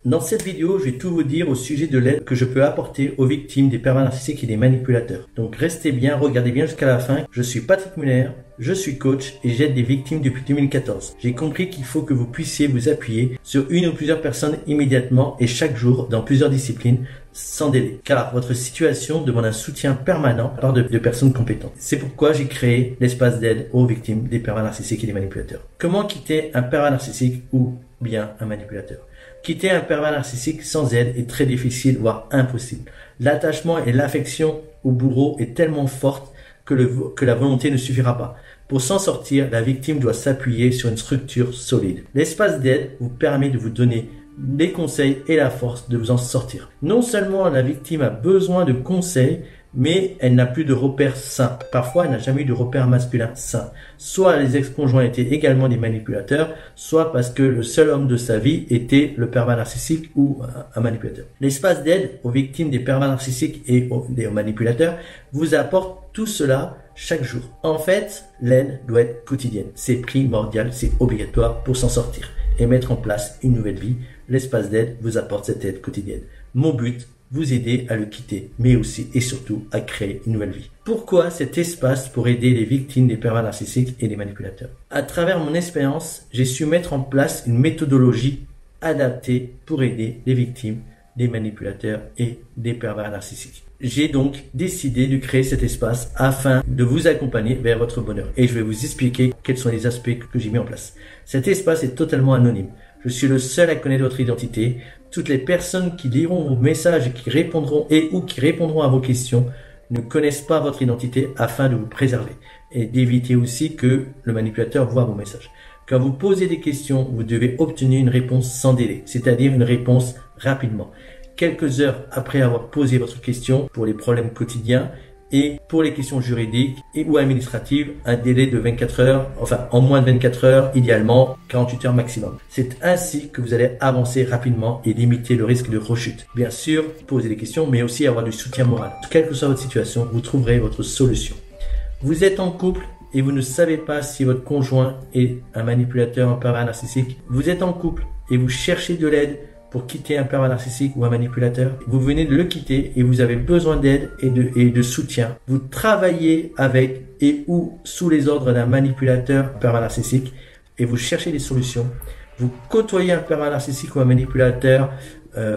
Dans cette vidéo, je vais tout vous dire au sujet de l'aide que je peux apporter aux victimes des pervers narcissiques et des manipulateurs. Donc restez bien, regardez bien jusqu'à la fin. Je suis Patrick Muller, je suis coach et j'aide des victimes depuis 2014. J'ai compris qu'il faut que vous puissiez vous appuyer sur une ou plusieurs personnes immédiatement et chaque jour dans plusieurs disciplines sans délai. Car votre situation demande un soutien permanent de la part de personnes compétentes. C'est pourquoi j'ai créé l'espace d'aide aux victimes des pervers narcissiques et des manipulateurs. Comment quitter un pervers narcissique ou bien un manipulateur? Quitter un pervers narcissique sans aide est très difficile, voire impossible. L'attachement et l'affection au bourreau est tellement forte que la volonté ne suffira pas. Pour s'en sortir, la victime doit s'appuyer sur une structure solide. L'espace d'aide vous permet de vous donner des conseils et la force de vous en sortir. Non seulement la victime a besoin de conseils, mais elle n'a plus de repères sains. Parfois, elle n'a jamais eu de repères masculins sains. Soit les ex-conjoints étaient également des manipulateurs, soit parce que le seul homme de sa vie était le pervers narcissique ou un manipulateur. L'espace d'aide aux victimes des pervers narcissiques et aux manipulateurs vous apporte tout cela chaque jour. En fait, l'aide doit être quotidienne. C'est primordial, c'est obligatoire pour s'en sortir et mettre en place une nouvelle vie. L'espace d'aide vous apporte cette aide quotidienne. Mon but, vous aider à le quitter, mais aussi et surtout à créer une nouvelle vie. Pourquoi cet espace pour aider les victimes des pervers narcissiques et des manipulateurs? À travers mon expérience, j'ai su mettre en place une méthodologie adaptée pour aider les victimes des manipulateurs et des pervers narcissiques. J'ai donc décidé de créer cet espace afin de vous accompagner vers votre bonheur. Et je vais vous expliquer quels sont les aspects que j'ai mis en place. Cet espace est totalement anonyme. Je suis le seul à connaître votre identité. Toutes les personnes qui liront vos messages et qui répondront à vos questions ne connaissent pas votre identité afin de vous préserver et d'éviter aussi que le manipulateur voit vos messages. Quand vous posez des questions, vous devez obtenir une réponse sans délai, c'est-à-dire une réponse rapidement. Quelques heures après avoir posé votre question pour les problèmes quotidiens et pour les questions juridiques ou administratives, un délai de 24 heures, enfin en moins de 24 heures, idéalement 48 heures maximum. C'est ainsi que vous allez avancer rapidement et limiter le risque de rechute. Bien sûr, poser des questions, mais aussi avoir du soutien moral. Quelle que soit votre situation, vous trouverez votre solution. Vous êtes en couple et vous ne savez pas si votre conjoint est un manipulateur, un pervers narcissique. Vous êtes en couple et vous cherchez de l'aide pour quitter un pervers narcissique ou un manipulateur. Vous venez de le quitter et vous avez besoin d'aide et de soutien. Vous travaillez avec et ou sous les ordres d'un manipulateur, un pervers narcissique, et vous cherchez des solutions. Vous côtoyez un pervers narcissique ou un manipulateur,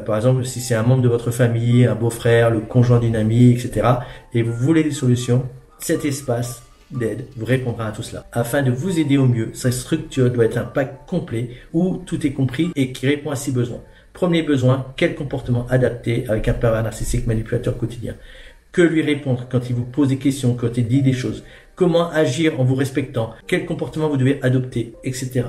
par exemple si c'est un membre de votre famille, un beau-frère, le conjoint d'une amie, etc. et vous voulez des solutions, cet espace d'aide vous répondra à tout cela. Afin de vous aider au mieux, cette structure doit être un pack complet où tout est compris et qui répond à 6 besoins. Premier besoin, quel comportement adapté avec un pervers narcissique manipulateur quotidien? Que lui répondre quand il vous pose des questions, quand il dit des choses? Comment agir en vous respectant? Quel comportement vous devez adopter, etc.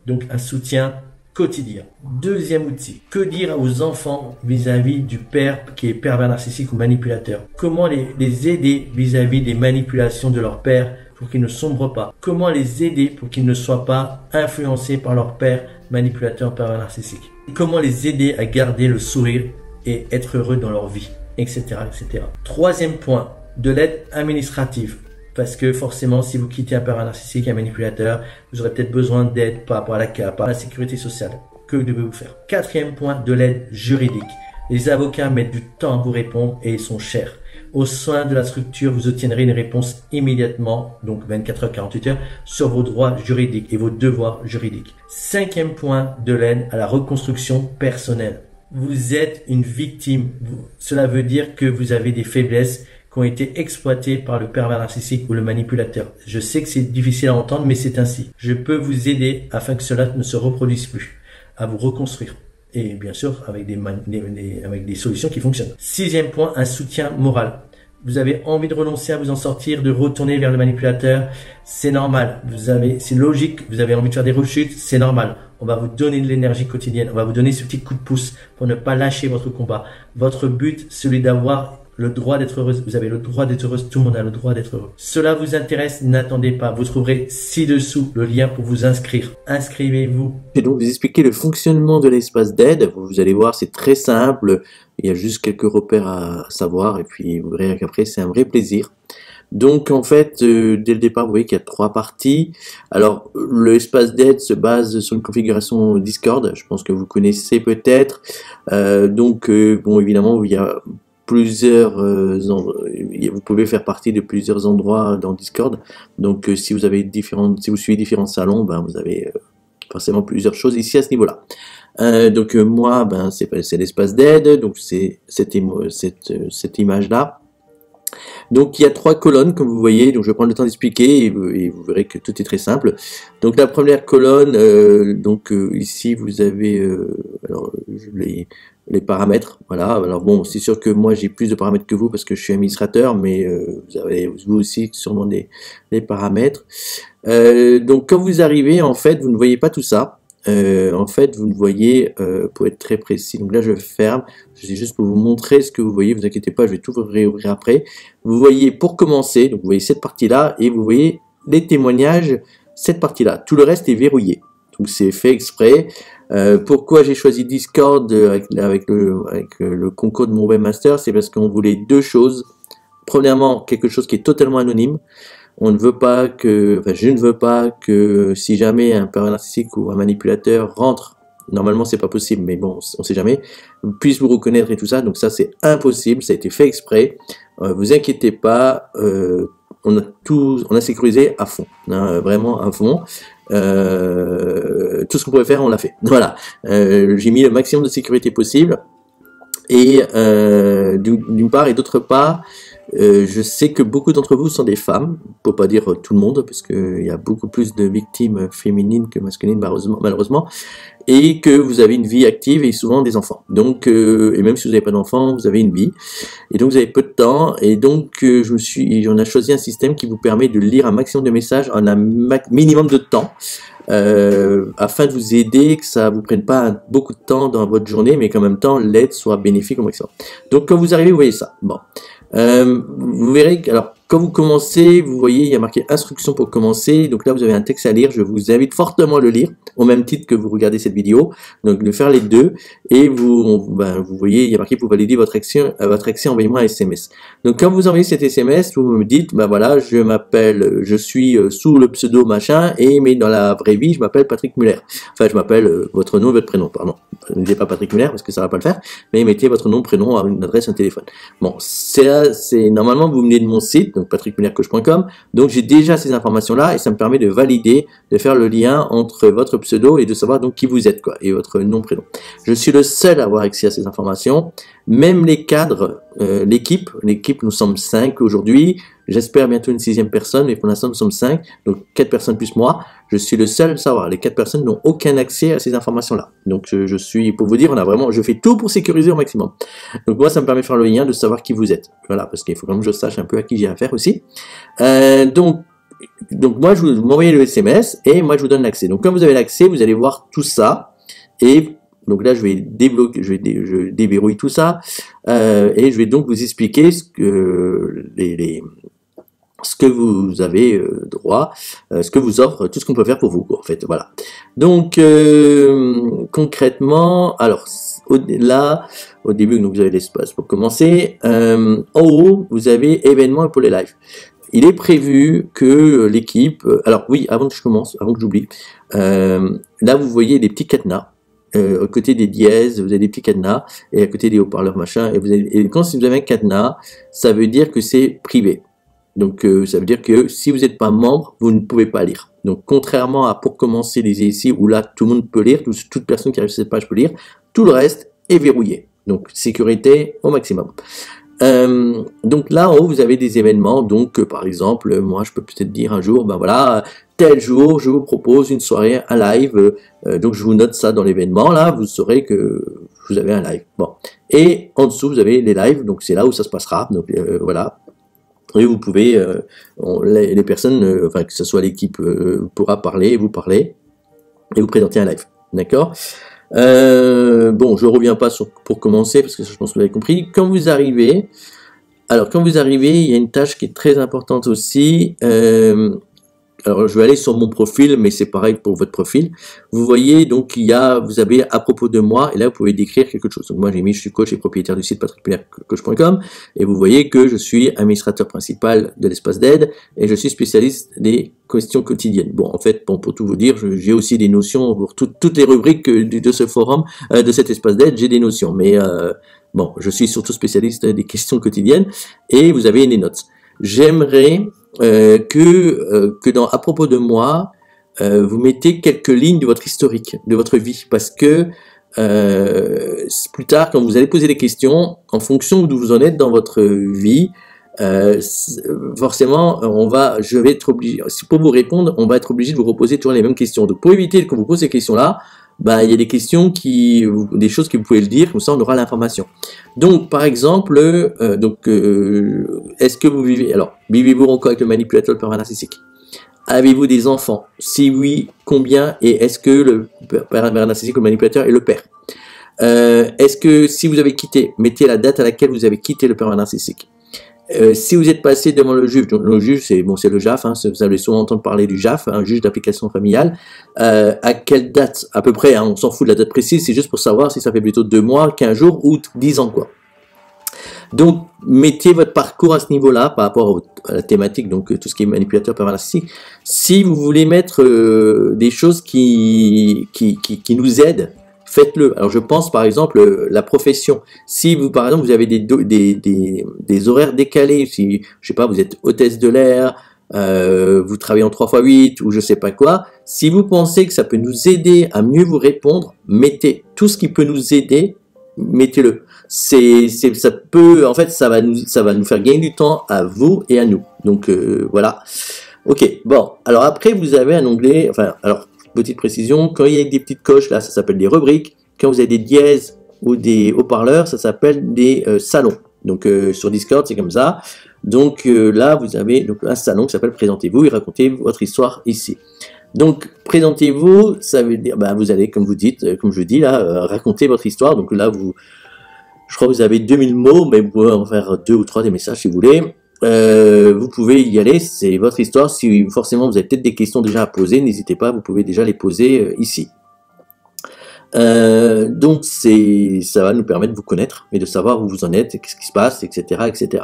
Donc un soutien quotidien. Deuxième outil, que dire aux enfants vis-à-vis du père qui est pervers narcissique ou manipulateur? Comment les aider vis-à-vis des manipulations de leur père pour qu'ils ne sombrent pas? Comment les aider pour qu'ils ne soient pas influencés par leur père manipulateur, pervers narcissique? Comment les aider à garder le sourire et être heureux dans leur vie, etc., etc. Troisième point, de l'aide administrative. Parce que forcément, si vous quittez un pervers narcissique, un manipulateur, vous aurez peut-être besoin d'aide par rapport à la CAP, par la sécurité sociale. Que devez-vous faire? Quatrième point, de l'aide juridique. Les avocats mettent du temps à vous répondre et ils sont chers. Au sein de la structure, vous obtiendrez une réponse immédiatement, donc 24 heures, 48 heures, sur vos droits juridiques et vos devoirs juridiques. Cinquième point, de l'aide à la reconstruction personnelle. Vous êtes une victime. Cela veut dire que vous avez des faiblesses qui ont été exploitées par le pervers narcissique ou le manipulateur. Je sais que c'est difficile à entendre, mais c'est ainsi. Je peux vous aider afin que cela ne se reproduise plus, à vous reconstruire. Et bien sûr, avec des solutions qui fonctionnent. Sixième point, un soutien moral. Vous avez envie de renoncer à vous en sortir, de retourner vers le manipulateur, c'est normal. C'est logique, vous avez envie de faire des rechutes, c'est normal. On va vous donner de l'énergie quotidienne, on va vous donner ce petit coup de pouce pour ne pas lâcher votre combat. Votre but, celui d'avoir le droit d'être heureuse. Vous avez le droit d'être heureuse. Tout le monde a le droit d'être heureux. Cela vous intéresse? N'attendez pas. Vous trouverez ci-dessous le lien pour vous inscrire. Inscrivez-vous. Je vais donc vous expliquer le fonctionnement de l'espace d'aide. Vous allez voir, c'est très simple. Il y a juste quelques repères à savoir et puis vous verrez qu'après, c'est un vrai plaisir. Donc en fait, dès le départ, vous voyez qu'il y a 3 parties. Alors le espace d'aide se base sur une configuration Discord, je pense que vous connaissez peut-être. Bon, évidemment, il y a plusieurs vous pouvez faire partie de plusieurs endroits dans Discord. Donc si vous suivez différents salons, ben vous avez forcément plusieurs choses ici à ce niveau-là. Moi, ben c'est l'espace d'aide, donc c'est cette image-là. Donc il y a 3 colonnes comme vous voyez, donc je vais prendre le temps d'expliquer et vous verrez que tout est très simple. Donc la première colonne, ici vous avez les paramètres, voilà. Alors bon, c'est sûr que moi j'ai plus de paramètres que vous parce que je suis administrateur, mais vous avez vous aussi sûrement des paramètres. Donc quand vous arrivez, en fait, vous ne voyez pas tout ça. En fait, vous ne voyez, pour être très précis, donc là je ferme, c'est juste pour vous montrer ce que vous voyez, vous inquiétez pas, je vais tout réouvrir après. Vous voyez pour commencer, donc vous voyez cette partie-là, et vous voyez les témoignages, cette partie-là. Tout le reste est verrouillé, donc c'est fait exprès. Pourquoi j'ai choisi Discord avec le concours de mon webmaster, c'est parce qu'on voulait 2 choses. Premièrement, quelque chose qui est totalement anonyme. Je ne veux pas que si jamais un pervers narcissique ou un manipulateur rentre, normalement c'est pas possible, mais bon, on sait jamais, puisse vous reconnaître et tout ça, donc ça c'est impossible, ça a été fait exprès. Vous inquiétez pas, on a sécurisé à fond, hein, vraiment à fond. Tout ce qu'on pouvait faire, on l'a fait. Voilà, j'ai mis le maximum de sécurité possible. Et d'une part et d'autre part, je sais que beaucoup d'entre vous sont des femmes, pour pas dire tout le monde, parce qu'il y a beaucoup plus de victimes féminines que masculines malheureusement, et que vous avez une vie active et souvent des enfants. Donc, et même si vous n'avez pas d'enfants, vous avez une vie, et donc vous avez peu de temps, et donc on a choisi un système qui vous permet de lire un maximum de messages en un minimum de temps. Afin de vous aider, que ça vous prenne pas beaucoup de temps dans votre journée, mais qu'en même temps l'aide soit bénéfique au maximum. Donc quand vous arrivez, vous voyez ça. Bon, vous verrez que, alors quand vous commencez, vous voyez, il y a marqué instruction pour commencer. Donc là, vous avez un texte à lire. Je vous invite fortement à le lire, au même titre que vous regardez cette vidéo. Donc de faire les deux. Et vous voyez, il y a marqué pour valider votre accès, envoyez-moi un SMS. Donc quand vous envoyez cet SMS, vous me dites, ben voilà, je suis sous le pseudo machin, mais dans la vraie vie, je m'appelle Patrick Muller. Enfin, je m'appelle votre nom et votre prénom, pardon. Ne mettez pas Patrick Muller parce que ça va pas le faire, mais mettez votre nom, prénom, une adresse, un téléphone. Bon, normalement, vous venez de mon site, donc patrickmullercoach.com, donc j'ai déjà ces informations-là et ça me permet de valider, de faire le lien entre votre pseudo et de savoir donc qui vous êtes, quoi, et votre nom, prénom. Je suis le seul à avoir accès à ces informations, même les cadres, l'équipe, nous sommes 5 aujourd'hui, j'espère bientôt une 6e personne, mais pour l'instant nous sommes 5, donc 4 personnes plus moi, je suis le seul à le savoir, les 4 personnes n'ont aucun accès à ces informations-là, donc je suis, pour vous dire, je fais tout pour sécuriser au maximum, donc moi ça me permet de faire le lien, de savoir qui vous êtes, voilà, parce qu'il faut quand même que je sache un peu à qui j'ai affaire aussi, donc moi vous m'envoyez le SMS, et moi je vous donne l'accès, donc quand vous avez l'accès, vous allez voir tout ça, et donc là, je vais débloquer, je déverrouille tout ça, et je vais donc vous expliquer ce que vous avez droit, ce que vous offre, tout ce qu'on peut faire pour vous, quoi, en fait, voilà. Donc, concrètement, alors, au début, donc, vous avez l'espace pour commencer. En haut, vous avez événements pour les lives. Il est prévu que l'équipe, alors oui, avant que j'oublie, là, vous voyez des petits cadenas. À côté des dièses, vous avez des petits cadenas, et à côté des haut-parleurs machin, et quand vous avez un cadenas, ça veut dire que c'est privé. Donc ça veut dire que si vous n'êtes pas membre, vous ne pouvez pas lire. Donc contrairement à pour commencer les ici, où là tout le monde peut lire, toute personne qui arrive sur cette page peut lire, tout le reste est verrouillé. Donc sécurité au maximum. Donc là en haut vous avez des événements, donc par exemple moi je peux peut-être dire un jour, ben voilà, tel jour je vous propose une soirée, un live, donc je vous note ça dans l'événement, là vous saurez que vous avez un live. Bon, et en dessous vous avez les lives, donc c'est là où ça se passera, donc voilà, et vous pouvez, les personnes, enfin que ce soit l'équipe pourra parler, vous parler, et vous présenter un live, d'accord? Bon, je reviens pas pour commencer, parce que ça, je pense que vous avez compris. Quand vous arrivez, il y a une tâche qui est très importante aussi. alors je vais aller sur mon profil, mais c'est pareil pour votre profil. Vous voyez, donc vous avez à propos de moi, et là vous pouvez décrire quelque chose. Donc moi j'ai mis, je suis coach et propriétaire du site patrickmuller-coach.com, et vous voyez que je suis administrateur principal de l'espace d'aide, et je suis spécialiste des questions quotidiennes. Bon, en fait, bon, pour tout vous dire, j'ai aussi des notions pour toutes les rubriques de ce forum, de cet espace d'aide, j'ai des notions, mais bon, je suis surtout spécialiste des questions quotidiennes, et vous avez les notes. J'aimerais que dans à propos de moi, vous mettez quelques lignes de votre historique, de votre vie, parce que plus tard, quand vous allez poser des questions, en fonction d'où vous en êtes dans votre vie, forcément, je vais être obligé, pour vous répondre, on va être obligé de vous reposer toujours les mêmes questions. Donc, pour éviter que vous posez ces questions-là, il y a des questions des choses que vous pouvez le dire, comme ça on aura l'information. Donc, par exemple, est-ce que vous vivez-vous encore avec le manipulateur, le pervers narcissique? Avez-vous des enfants? Si oui, combien? Et est-ce que le pervers narcissique, le manipulateur, est le père? Est-ce que si vous avez quitté, mettez la date à laquelle vous avez quitté le pervers narcissique. Si vous êtes passé devant le juge, donc le juge c'est le JAF, hein, vous allez souvent entendre parler du JAF, un juge d'application familiale, à quelle date à peu près, hein, on s'en fout de la date précise, c'est juste pour savoir si ça fait plutôt 2 mois, 15 jours ou 10 ans quoi. Donc mettez votre parcours à ce niveau-là par rapport à la thématique, donc tout ce qui est manipulateur, pervers narcissique. Si vous voulez mettre des choses qui nous aident, faites-le. Alors je pense par exemple la profession. Si vous par exemple vous avez des horaires décalés, si je sais pas vous êtes hôtesse de l'air, vous travaillez en 3x8 ou je sais pas quoi, si vous pensez que ça peut nous aider à mieux vous répondre, mettez tout ce qui peut nous aider, mettez-le. Ça peut en fait ça va nous faire gagner du temps à vous et à nous. Donc voilà. Ok. Bon. Alors après vous avez un onglet. Petite précision, quand il y a des petites coches, là, ça s'appelle des rubriques. Quand vous avez des dièses ou des haut-parleurs, ça s'appelle des salons. Donc, sur Discord, c'est comme ça. Donc, là, vous avez un salon qui s'appelle « Présentez-vous » et racontez votre histoire ici. Donc, présentez-vous, ça veut dire, vous allez, comme je dis, là, raconter votre histoire. Donc là, je crois que vous avez 2000 mots, mais vous pouvez en faire 2 ou 3 des messages si vous voulez. Vous pouvez y aller, c'est votre histoire. Si forcément vous avez peut-être des questions déjà à poser, n'hésitez pas, vous pouvez déjà les poser ici. Donc ça va nous permettre de vous connaître et de savoir où vous en êtes, qu'est-ce qui se passe, etc., etc.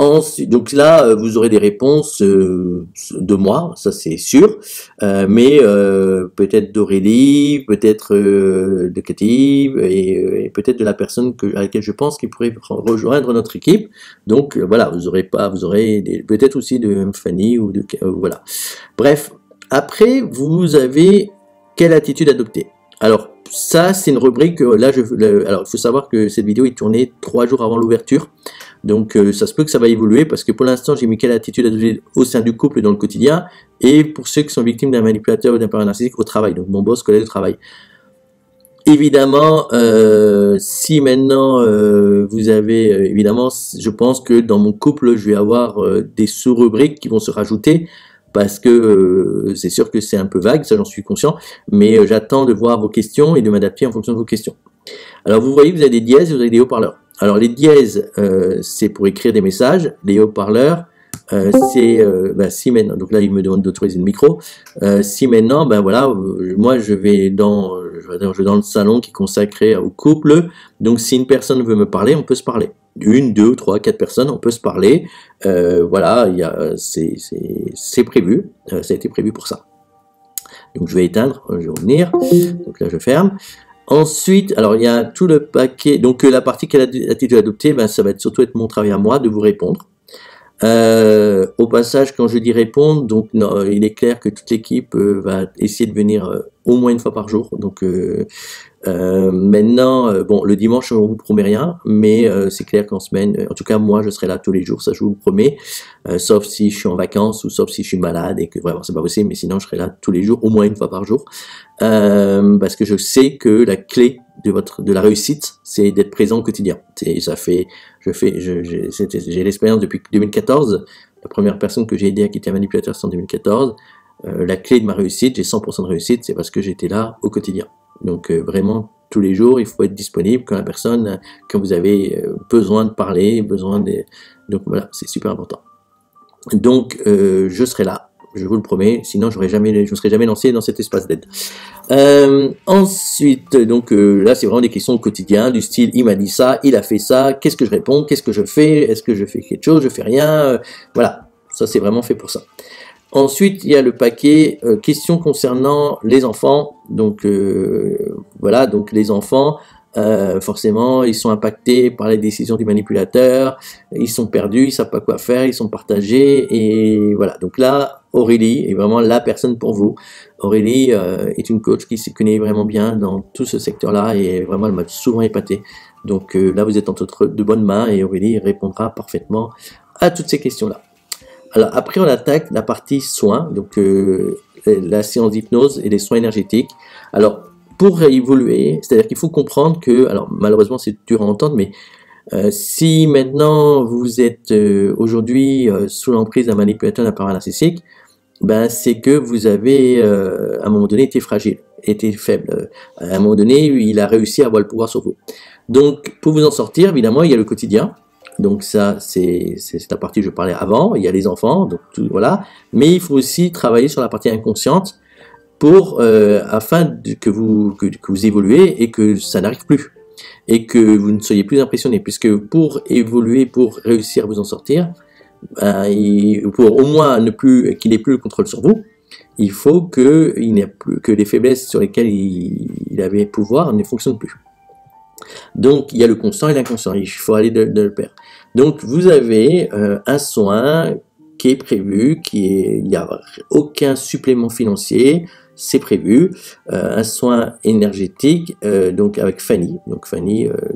Ensuite, donc là, vous aurez des réponses de moi, ça c'est sûr, mais peut-être d'Aurélie, peut-être de Cathy, et peut-être de la personne à laquelle je pense qui pourrait rejoindre notre équipe. Donc voilà, vous aurez peut-être aussi de Fanny ou voilà. Bref, après vous avez quelle attitude adopter. Alors ça c'est une rubrique. Là, alors il faut savoir que cette vidéo est tournée 3 jours avant l'ouverture. Donc ça se peut que ça va évoluer parce que pour l'instant j'ai mis quelle attitude adopter au sein du couple dans le quotidien et pour ceux qui sont victimes d'un manipulateur ou d'un pervers narcissique au travail, donc mon boss, collègue de travail. Évidemment, si maintenant vous avez, évidemment, je pense que dans mon couple je vais avoir des sous-rubriques qui vont se rajouter parce que c'est sûr que c'est un peu vague, ça j'en suis conscient, mais j'attends de voir vos questions et de m'adapter en fonction de vos questions. Alors vous voyez, vous avez des dièses, vous avez des haut-parleurs. Alors les dièses, c'est pour écrire des messages. Les haut-parleurs, c'est si maintenant. Donc là, il me demande d'autoriser le micro. Si maintenant, voilà, moi je vais dans le salon qui est consacré au couple. Donc si une personne veut me parler, on peut se parler. 1, 2, 3, 4 personnes, on peut se parler. Voilà, c'est prévu. Ça a été prévu pour ça. Donc je vais éteindre, je vais revenir. Donc là, je ferme. Ensuite, alors il y a tout le paquet, donc la partie quelle attitude adopter, ça va surtout être mon travail à moi de vous répondre. Au passage, quand je dis répondre, donc non, il est clair que toute l'équipe va essayer de venir au moins une fois par jour. Donc maintenant, bon, le dimanche on vous promet rien, mais c'est clair qu'en semaine, en tout cas moi je serai là tous les jours, ça je vous le promets, sauf si je suis en vacances ou sauf si je suis malade et que vraiment c'est pas possible, mais sinon je serai là tous les jours, au moins une fois par jour, parce que je sais que la clé de la réussite, c'est d'être présent au quotidien. J'ai l'expérience depuis 2014. La première personne que j'ai aidé à quitter un manipulateur, c'est en 2014. La clé de ma réussite, j'ai 100% de réussite, c'est parce que j'étais là au quotidien. Donc vraiment, tous les jours, il faut être disponible quand vous avez besoin de parler, donc voilà, c'est super important. Donc je serai là. je vous le promets, sinon je ne serais jamais lancé dans cet espace d'aide. Ensuite, donc là c'est vraiment des questions au quotidien, du style il m'a dit ça, il a fait ça, qu'est-ce que je réponds, qu'est-ce que je fais, est-ce que je fais quelque chose, je fais rien, voilà, ça c'est vraiment fait pour ça. Ensuite, il y a le paquet questions concernant les enfants. Donc voilà, donc les enfants, forcément, ils sont impactés par les décisions du manipulateur, ils sont perdus, ils savent pas quoi faire, ils sont partagés, et voilà. Donc là, Aurélie est vraiment la personne pour vous. Aurélie est une coach qui se connaît vraiment bien dans tout ce secteur-là, et vraiment, elle m'a souvent épaté. Donc là, vous êtes entre de bonnes mains, et Aurélie répondra parfaitement à toutes ces questions-là. Alors après on attaque la partie soins, donc la séance d'hypnose et les soins énergétiques. Alors pour évoluer, c'est-à-dire qu'il faut comprendre que, alors malheureusement c'est dur à entendre, mais si maintenant vous êtes aujourd'hui sous l'emprise d'un manipulateur d'un pervers narcissique, ben c'est que vous avez à un moment donné été fragile, été faible. À un moment donné, il a réussi à avoir le pouvoir sur vous. Donc pour vous en sortir, évidemment, il y a le quotidien. Donc ça, c'est la partie que je parlais avant. Il y a les enfants, donc tout, voilà. Mais il faut aussi travailler sur la partie inconsciente pour afin que vous évoluez et que ça n'arrive plus et que vous ne soyez plus impressionné. Puisque pour évoluer, pour réussir à vous en sortir, pour au moins qu'il n'ait plus le contrôle sur vous, il faut que les faiblesses sur lesquelles il avait pouvoir ne fonctionnent plus. Donc il y a le conscient et l'inconscient, il faut aller de le pair. Donc vous avez un soin qui est prévu, il n'y a aucun supplément financier, c'est prévu, un soin énergétique, donc avec Fanny,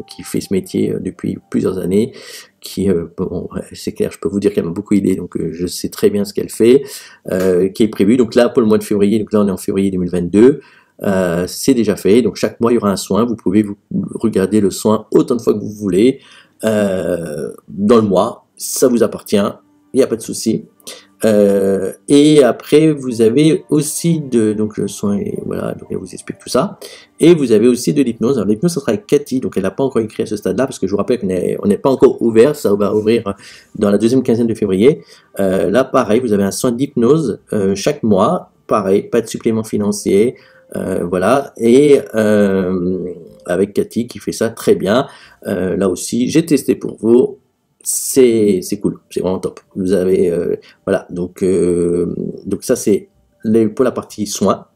qui fait ce métier depuis plusieurs années, bon, c'est clair, je peux vous dire qu'elle m'a beaucoup aidé, donc je sais très bien ce qu'elle fait, qui est prévu, donc là pour le mois de février, donc là on est en février 2022, c'est déjà fait, donc chaque mois il y aura un soin, vous pouvez vous regarder le soin autant de fois que vous voulez, dans le mois, ça vous appartient, il n'y a pas de souci. Et après vous avez aussi donc le soin, et voilà, donc elle vous explique tout ça, et vous avez aussi de l'hypnose. Alors l'hypnose ça sera avec Cathy, donc elle n'a pas encore écrit à ce stade là, parce que je vous rappelle qu'on n'est pas encore ouvert, ça va ouvrir dans la deuxième quinzaine de février. Là pareil, vous avez un soin d'hypnose chaque mois, pareil, pas de supplément financier, voilà, et avec Cathy qui fait ça très bien. Là aussi j'ai testé pour vous, c'est cool, c'est vraiment top. Vous avez voilà, donc ça c'est pour la partie soins.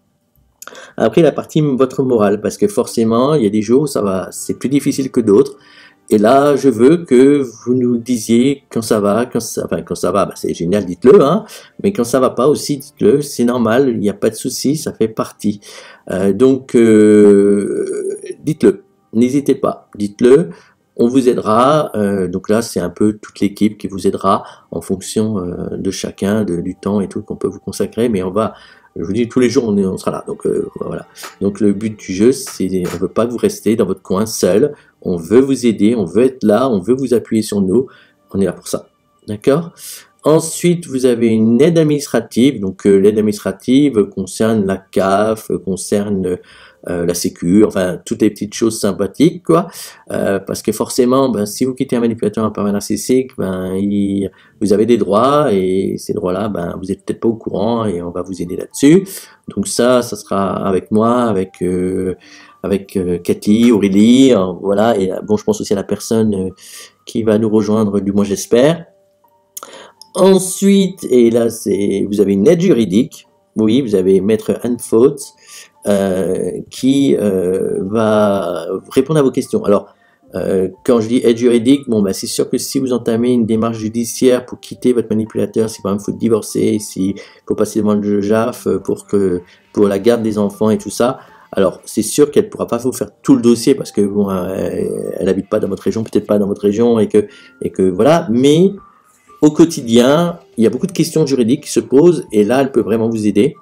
Après la partie votre morale, parce que forcément il y a des jours où c'est plus difficile que d'autres. Et là, je veux que vous nous disiez quand ça va, quand ça va, bah c'est génial, dites-le, hein. Mais quand ça va pas aussi, dites-le, c'est normal, il n'y a pas de souci, ça fait partie. Donc, dites-le, n'hésitez pas, dites-le, on vous aidera. Donc là, c'est un peu toute l'équipe qui vous aidera en fonction de chacun, du temps et tout qu'on peut vous consacrer, mais je vous dis, tous les jours, on sera là. Donc voilà. Donc le but du jeu, on veut pas que vous restez dans votre coin seul. On veut vous aider, on veut être là, on veut vous appuyer sur nous. On est là pour ça. D'accord? Ensuite, vous avez une aide administrative. Donc l'aide administrative concerne la CAF, concerne la sécu, enfin toutes les petites choses sympathiques, quoi. Parce que forcément, si vous quittez un manipulateur en pervers narcissique, vous avez des droits, et ces droits-là, vous êtes peut-être pas au courant, et on va vous aider là-dessus. Donc ça sera avec moi, avec Cathy, Aurélie, voilà. Et bon, je pense aussi à la personne qui va nous rejoindre, du moins j'espère. Ensuite, et là vous avez une aide juridique. Oui, vous avez Maître Anne Faute, qui va répondre à vos questions. Alors, quand je dis aide juridique, c'est sûr que si vous entamez une démarche judiciaire pour quitter votre manipulateur, si par exemple il faut divorcer, s'il faut passer devant le JAF pour la garde des enfants et tout ça, alors c'est sûr qu'elle ne pourra pas vous faire tout le dossier parce que bon, elle habite pas dans votre région, peut-être pas dans votre région, et que voilà, mais au quotidien, il y a beaucoup de questions juridiques qui se posent, et là, elle peut vraiment vous aider.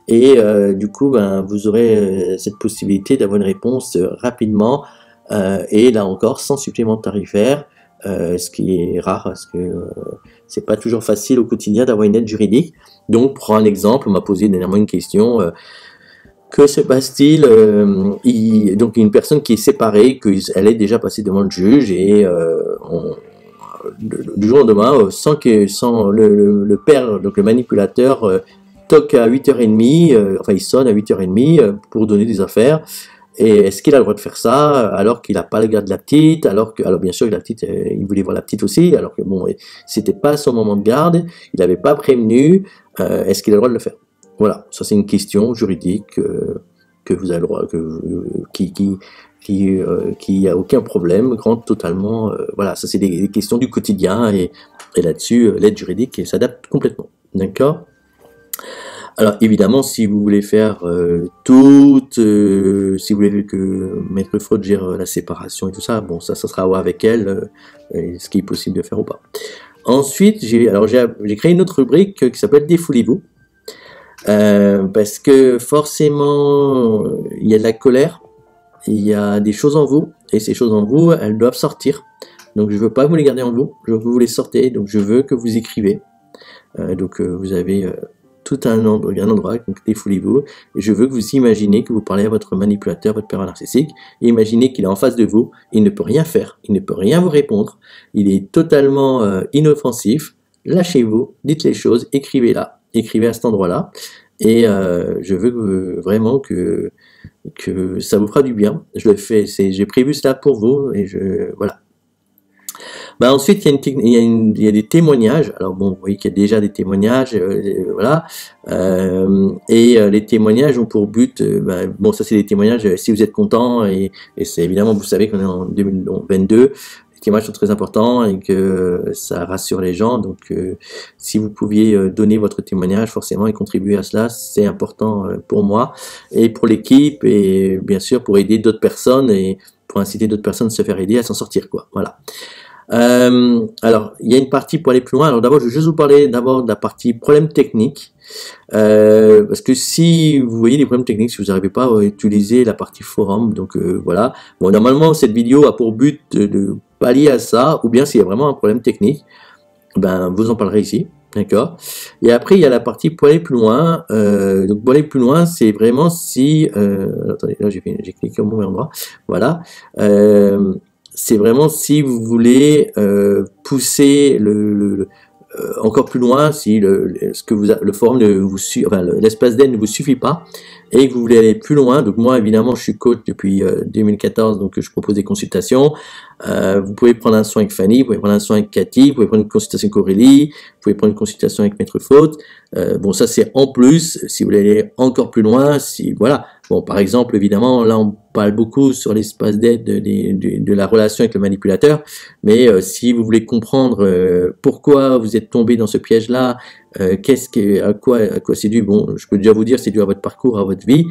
Et du coup, vous aurez cette possibilité d'avoir une réponse rapidement, et là encore, sans supplément tarifaire, ce qui est rare, parce que c'est pas toujours facile au quotidien d'avoir une aide juridique. Donc, pour un exemple, on m'a posé dernièrement une question, que se passe-t-il donc une personne qui est séparée, qu'elle est déjà passée devant le juge, et du jour au lendemain, sans le père, donc le manipulateur, toque à 8h30, enfin il sonne à 8h30 pour donner des affaires. Et est-ce qu'il a le droit de faire ça alors qu'il n'a pas le garde de la petite, alors bien sûr la petite, il voulait voir la petite aussi, alors que bon, c'était pas son moment de garde, il n'avait pas prévenu, est-ce qu'il a le droit de le faire? Voilà, ça c'est une question juridique que vous avez le droit, qui a aucun problème, totalement, voilà, ça c'est des questions du quotidien et là-dessus l'aide juridique s'adapte complètement, d'accord? Alors évidemment, si vous voulez faire si vous voulez que Maître Faute gère la séparation et tout ça, bon ça sera à voir avec elle, ce qui est possible de faire ou pas. Ensuite, j'ai créé une autre rubrique qui s'appelle Défoulez-vous, parce que forcément il y a de la colère, il y a des choses en vous, et ces choses en vous, elles doivent sortir. Donc je veux pas que vous les gardez en vous, je veux que vous les sortez, donc je veux que vous écrivez. Vous avez tout un endroit, donc défoulez-vous, et je veux que vous imaginez que vous parlez à votre manipulateur, votre pervers narcissique, et imaginez qu'il est en face de vous, il ne peut rien faire, il ne peut rien vous répondre, il est totalement inoffensif, lâchez-vous, dites les choses, écrivez là, écrivez à cet endroit-là, et je veux vraiment que ça vous fera du bien. Je le fais, j'ai prévu cela pour vous, et voilà. Ensuite, il y a des témoignages. Alors bon, vous voyez qu'il y a déjà des témoignages, voilà. Les témoignages ont pour but, bon, ça c'est des témoignages. Si vous êtes content, et c'est évidemment, vous savez qu'on est en 2022. Les témoignages sont très importants et que ça rassure les gens. Donc, si vous pouviez donner votre témoignage, forcément, et contribuer à cela, c'est important pour moi et pour l'équipe, et bien sûr pour aider d'autres personnes et pour inciter d'autres personnes à se faire aider à s'en sortir, quoi. Voilà. Alors, il y a une partie pour aller plus loin. Alors d'abord, je vais juste vous parler d'abord de la partie problèmes techniques, parce que si vous voyez des problèmes techniques, si vous n'arrivez pas à utiliser la partie forum, donc voilà. Bon, normalement, cette vidéo a pour but de pallier à ça, ou bien s'il y a vraiment un problème technique, vous en parlerez ici. D'accord. Et après, il y a la partie pour aller plus loin. Donc, pour aller plus loin, c'est vraiment si... attendez, là, j'ai cliqué au mauvais endroit. Voilà. C'est vraiment si vous voulez pousser encore plus loin, si le forum l'espace d'aide ne vous suffit pas et que vous voulez aller plus loin. Donc moi évidemment je suis coach depuis 2014, donc je propose des consultations. Vous pouvez prendre un soin avec Fanny, vous pouvez prendre un soin avec Cathy, vous pouvez prendre une consultation avec Aurélie, vous pouvez prendre une consultation avec Maître Faute. Bon, ça c'est en plus, si vous voulez aller encore plus loin, voilà. Bon, par exemple, évidemment, là on parle beaucoup sur l'espace d'aide de la relation avec le manipulateur, mais si vous voulez comprendre pourquoi vous êtes tombé dans ce piège-là, à quoi c'est dû, bon, je peux déjà vous dire, c'est dû à votre parcours, à votre vie.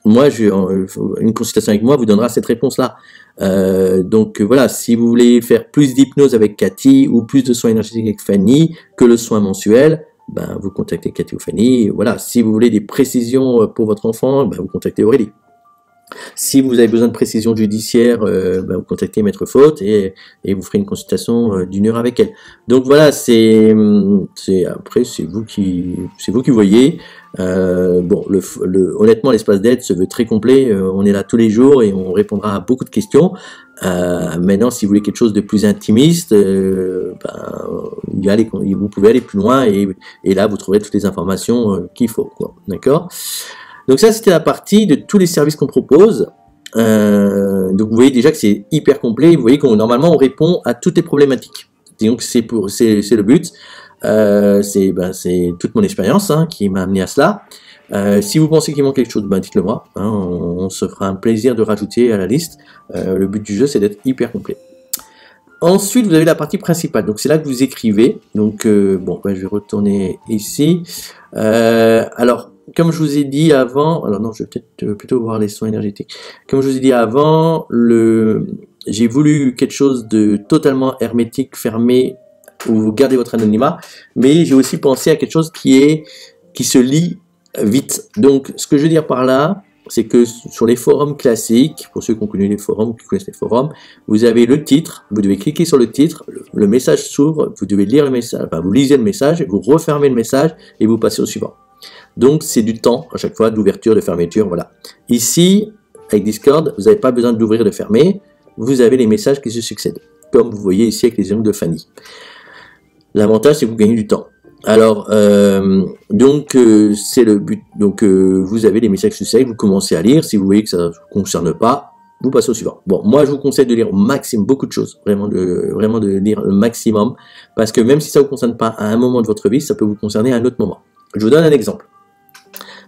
Moi, une consultation avec moi vous donnera cette réponse-là. Donc voilà, si vous voulez faire plus d'hypnose avec Cathy ou plus de soins énergétiques avec Fanny que le soin mensuel, vous contactez Cathy ou Fanny. Voilà, si vous voulez des précisions pour votre enfant, vous contactez Aurélie. Si vous avez besoin de précision judiciaire, vous contactez Maître Faute et vous ferez une consultation d'1 heure avec elle. Donc voilà, après c'est vous qui voyez. Bon, honnêtement, l'espace d'aide se veut très complet. On est là tous les jours et on répondra à beaucoup de questions. Maintenant, si vous voulez quelque chose de plus intimiste, vous pouvez aller plus loin et là vous trouverez toutes les informations qu'il faut, quoi. D'accord? Donc ça, c'était la partie de tous les services qu'on propose. Donc vous voyez déjà que c'est hyper complet. Vous voyez normalement on répond à toutes les problématiques. Donc c'est le but. C'est toute mon expérience qui m'a amené à cela. Si vous pensez qu'il manque quelque chose, dites-le moi. On se fera un plaisir de rajouter à la liste. Le but du jeu, c'est d'être hyper complet. Ensuite, vous avez la partie principale. Donc c'est là que vous écrivez. Donc je vais retourner ici. Alors, comme je vous ai dit avant, alors non, je vais peut-être plutôt voir les soins énergétiques. Comme je vous ai dit avant, j'ai voulu quelque chose de totalement hermétique, fermé, où vous gardez votre anonymat, mais j'ai aussi pensé à quelque chose qui se lit vite. Donc, ce que je veux dire par là, c'est que sur les forums classiques, pour ceux qui ont connu les forums, qui connaissent les forums, vous avez le titre, vous devez cliquer sur le titre, le message s'ouvre, vous devez lire le message, vous lisez le message, vous refermez le message et vous passez au suivant. Donc c'est du temps à chaque fois d'ouverture, de fermeture, voilà. Ici, avec Discord, vous n'avez pas besoin d'ouvrir et de fermer, vous avez les messages qui se succèdent, comme vous voyez ici avec les ongles de Fanny. L'avantage, c'est que vous gagnez du temps. Alors, c'est le but. Donc, vous avez les messages succès, vous commencez à lire. Si vous voyez que ça ne vous concerne pas, vous passez au suivant. Bon, moi, je vous conseille de lire au maximum, beaucoup de choses, vraiment de lire le maximum, parce que même si ça ne vous concerne pas à un moment de votre vie, ça peut vous concerner à un autre moment. Je vous donne un exemple.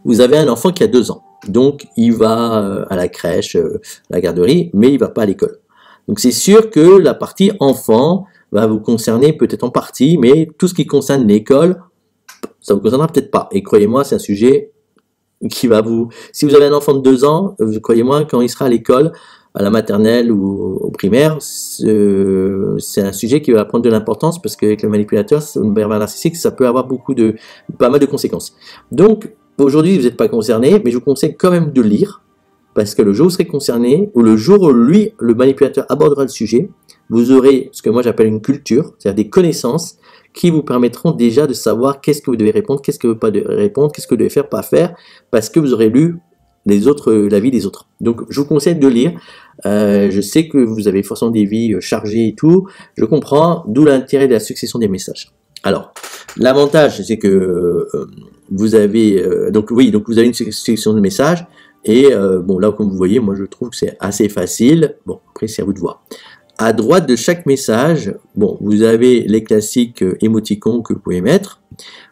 Vous avez un enfant qui a 2 ans, donc il va à la crèche, à la garderie, mais il va pas à l'école. Donc c'est sûr que la partie enfant va vous concerner peut-être en partie, mais tout ce qui concerne l'école, ça vous concernera peut-être pas. Et croyez-moi, c'est un sujet qui va vous... Si vous avez un enfant de 2 ans, croyez-moi, quand il sera à l'école, à la maternelle ou au primaire, c'est un sujet qui va prendre de l'importance parce qu'avec le manipulateur, le pervers narcissique, ça peut avoir pas mal de conséquences. Donc, aujourd'hui, vous n'êtes pas concerné, mais je vous conseille quand même de lire parce que le jour où vous serez concerné, ou le jour où lui, le manipulateur, abordera le sujet, vous aurez ce que moi j'appelle une culture, c'est-à-dire des connaissances qui vous permettront déjà de savoir qu'est-ce que vous devez répondre, qu'est-ce que vous ne devez pas répondre, qu'est-ce que vous devez faire, pas faire, parce que vous aurez lu la vie des autres. Donc je vous conseille de lire. Je sais que vous avez forcément des vies chargées et tout, je comprends, d'où l'intérêt de la succession des messages. Alors, l'avantage, c'est que vous avez donc vous avez une succession de messages et bon là comme vous voyez, moi je trouve que c'est assez facile. Bon, après c'est à vous de voir. À droite de chaque message, bon, vous avez les classiques émoticônes que vous pouvez mettre.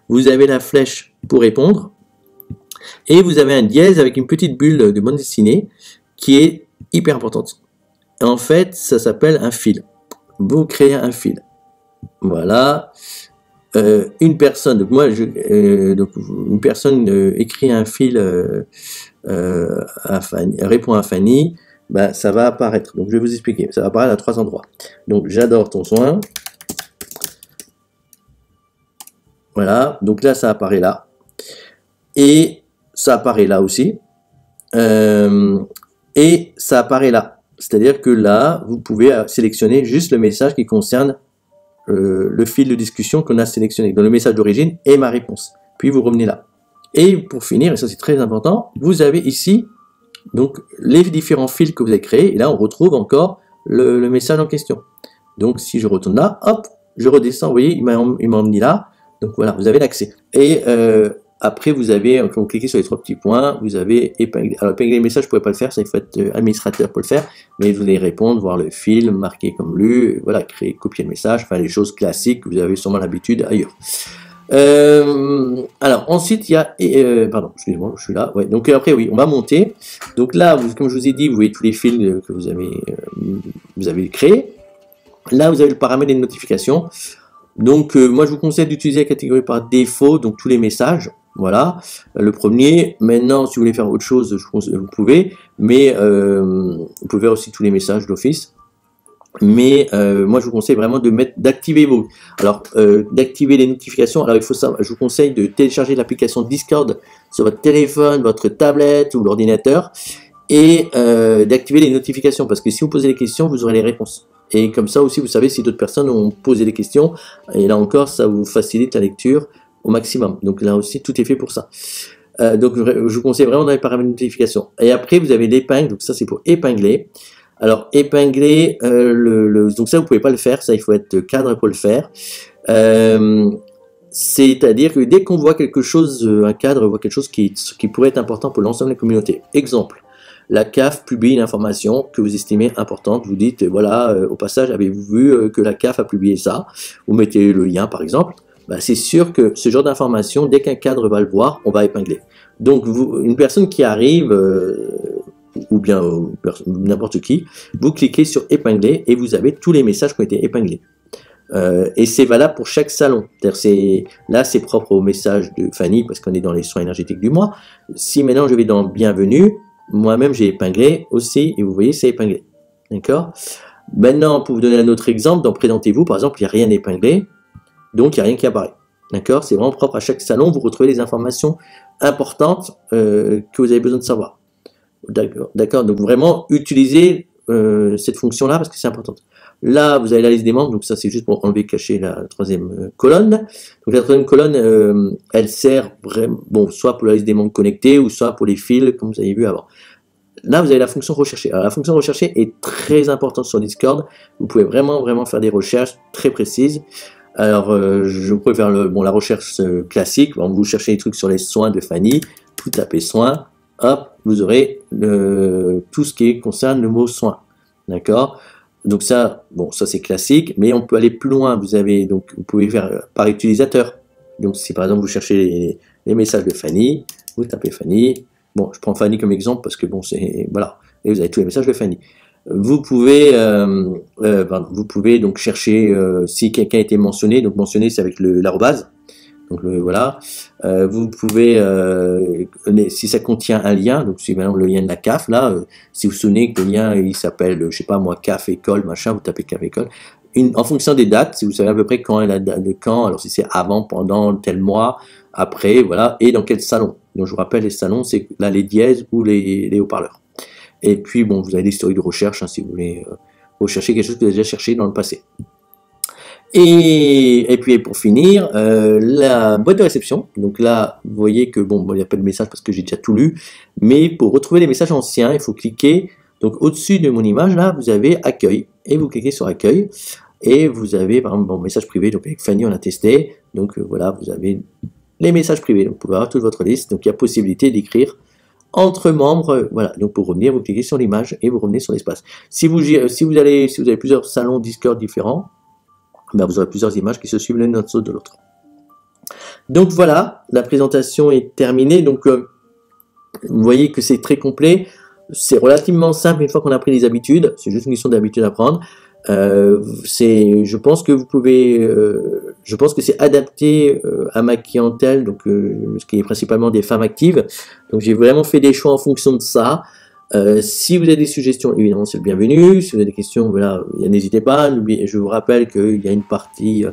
Vous avez la flèche pour répondre. Et vous avez un dièse avec une petite bulle de bande dessinée qui est hyper importante. En fait, ça s'appelle un fil. Vous créez un fil. Voilà. Une personne, donc moi, une personne écrit un fil répond à Fanny. Ben, ça va apparaître. Donc, je vais vous expliquer. Ça va apparaître à 3 endroits. Donc, j'adore ton soin. Voilà. Donc là, ça apparaît là. Et ça apparaît là aussi. Et ça apparaît là. C'est-à-dire que là, vous pouvez sélectionner juste le message qui concerne le fil de discussion qu'on a sélectionné. Dans le message d'origine et ma réponse. Puis, vous revenez là. Et pour finir, et ça c'est très important, vous avez ici donc les différents fils que vous avez créés, et là on retrouve encore le message en question. Donc si je retourne là, hop, je redescends, vous voyez, il m'a emmené là, donc voilà, vous avez l'accès. Et après vous avez, quand vous cliquez sur les 3 petits points, vous avez épinglé. Alors épingler les messages, je ne pouvais pas le faire, ça il faut être administrateur pour le faire, mais vous allez répondre, voir le fil, marquer comme lu, voilà, créer, copier le message, enfin les choses classiques que vous avez sûrement l'habitude ailleurs. Alors ensuite il y a pardon, excusez-moi, je suis là. Ouais, donc après oui, on va monter. Donc là, comme je vous ai dit, vous voyez tous les fils que vous avez créés. Là, vous avez le paramètre des notifications. Donc moi, je vous conseille d'utiliser la catégorie par défaut, donc tous les messages. Voilà, le premier. Maintenant, si vous voulez faire autre chose, vous pouvez, mais vous pouvez aussi tous les messages d'office. Mais moi je vous conseille vraiment d'activer d'activer les notifications. Alors il faut savoir, je vous conseille de télécharger l'application Discord sur votre téléphone, votre tablette ou l'ordinateur et d'activer les notifications parce que si vous posez des questions, vous aurez les réponses. Et comme ça aussi vous savez si d'autres personnes ont posé des questions et là encore ça vous facilite la lecture au maximum. Donc là aussi tout est fait pour ça. Donc je vous conseille vraiment dans les paramètres de notification. Et après vous avez l'épingle, donc ça c'est pour épingler. Alors, épingler, donc ça, vous pouvez pas le faire, ça, il faut être cadre pour le faire. C'est-à-dire que dès qu'on voit quelque chose, un cadre voit quelque chose qui pourrait être important pour l'ensemble de la communauté. Exemple, la CAF publie une information que vous estimez importante, vous dites, voilà, au passage, avez-vous vu que la CAF a publié ça? Vous mettez le lien, par exemple. Ben, c'est sûr que ce genre d'information, dès qu'un cadre va le voir, on va épingler. Donc, une personne qui arrive... ou bien n'importe qui, vous cliquez sur épingler et vous avez tous les messages qui ont été épinglés. Et c'est valable pour chaque salon. Là, c'est propre au message de Fanny parce qu'on est dans les soins énergétiques du mois. Si maintenant je vais dans Bienvenue, moi-même j'ai épinglé aussi et vous voyez, c'est épinglé. D'accord? Maintenant, pour vous donner un autre exemple, dans Présentez-vous, par exemple, il n'y a rien épinglé, donc il n'y a rien qui apparaît. D'accord? C'est vraiment propre à chaque salon, vous retrouvez les informations importantes que vous avez besoin de savoir. D'accord, donc vraiment utilisez cette fonction-là parce que c'est important. Là, vous avez la liste des membres, donc ça c'est juste pour enlever, cacher la 3e colonne. Donc la 3e colonne, elle sert vraiment, bon, soit pour la liste des membres connectés ou soit pour les fils, comme vous avez vu avant. Là, vous avez la fonction rechercher. Alors la fonction rechercher est très importante sur Discord. Vous pouvez vraiment faire des recherches très précises. Alors, je pourrais faire la recherche classique. Bon, vous cherchez des trucs sur les soins de Fanny, vous tapez soins, hop, vous aurez tout ce qui concerne le mot soins. D'accord? Donc ça, bon, ça c'est classique, mais on peut aller plus loin. Vous pouvez faire par utilisateur. Donc si par exemple vous cherchez les messages de Fanny, vous tapez Fanny. Bon, je prends Fanny comme exemple parce que bon, c'est voilà, et vous avez tous les messages de Fanny. Vous pouvez donc chercher si quelqu'un a été mentionné. Donc mentionné, c'est avec l'arrobase. Donc voilà. Vous pouvez, si ça contient un lien, donc si maintenant le lien de la CAF, là, si vous vous souvenez que le lien il s'appelle, je sais pas moi, CAF école, machin, vous tapez CAF école. En fonction des dates, si vous savez à peu près quand est la date de quand, alors si c'est avant, pendant, tel mois, après, voilà, et dans quel salon. Donc je vous rappelle, les salons, c'est là les dièses ou les haut-parleurs. Et puis bon, vous avez l'historique de recherche, hein, si vous voulez rechercher quelque chose que vous avez déjà cherché dans le passé. Et puis pour finir, la boîte de réception. Donc là, vous voyez que bon, il n'y a pas de message parce que j'ai déjà tout lu. Mais pour retrouver les messages anciens, il faut cliquer. Donc au-dessus de mon image, là, vous avez accueil. Et vous cliquez sur accueil. Et vous avez par exemple, bon, message privé. Donc avec Fanny, on a testé. Donc voilà, vous avez les messages privés. Donc vous pouvez avoir toute votre liste. Donc il y a possibilité d'écrire entre membres. Voilà. Donc pour revenir, vous cliquez sur l'image et vous revenez sur l'espace. Si vous avez plusieurs salons Discord différents, ben vous aurez plusieurs images qui se suivent l'une de l'autre. Donc voilà, la présentation est terminée. Donc vous voyez que c'est très complet, c'est relativement simple une fois qu'on a pris les habitudes. C'est juste une question d'habitude à prendre. Je pense que vous pouvez, je pense que c'est adapté à ma clientèle, donc ce qui est principalement des femmes actives. Donc j'ai vraiment fait des choix en fonction de ça. Si vous avez des suggestions, évidemment c'est le bienvenu. Si vous avez des questions, voilà, n'hésitez pas. Je vous rappelle qu'il y a une partie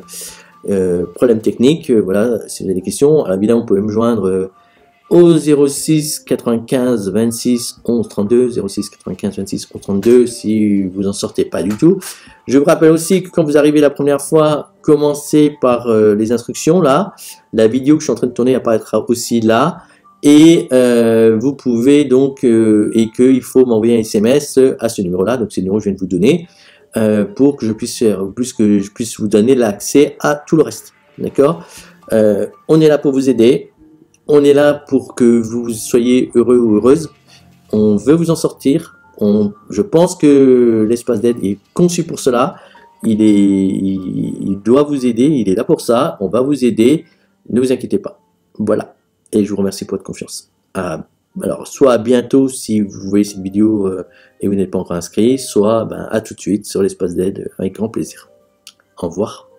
problème technique. Voilà, si vous avez des questions, alors évidemment vous pouvez me joindre au 06 95 26 11 32, 06 95 26 11 32 si vous en sortez pas du tout. Je vous rappelle aussi que quand vous arrivez la première fois, commencez par les instructions là. La vidéo que je suis en train de tourner apparaîtra aussi là. Et vous pouvez donc, et qu'il faut m'envoyer un SMS à ce numéro-là, donc c'est le numéro que je viens de vous donner, pour que je puisse vous donner l'accès à tout le reste. D'accord? On est là pour vous aider, on est là pour que vous soyez heureux ou heureuse, on veut vous en sortir, je pense que l'espace d'aide est conçu pour cela, il doit vous aider, il est là pour ça, on va vous aider, ne vous inquiétez pas. Voilà. Et je vous remercie pour votre confiance. Alors, soit à bientôt si vous voyez cette vidéo et vous n'êtes pas encore inscrit, soit à tout de suite sur l'espace d'aide avec grand plaisir. Au revoir.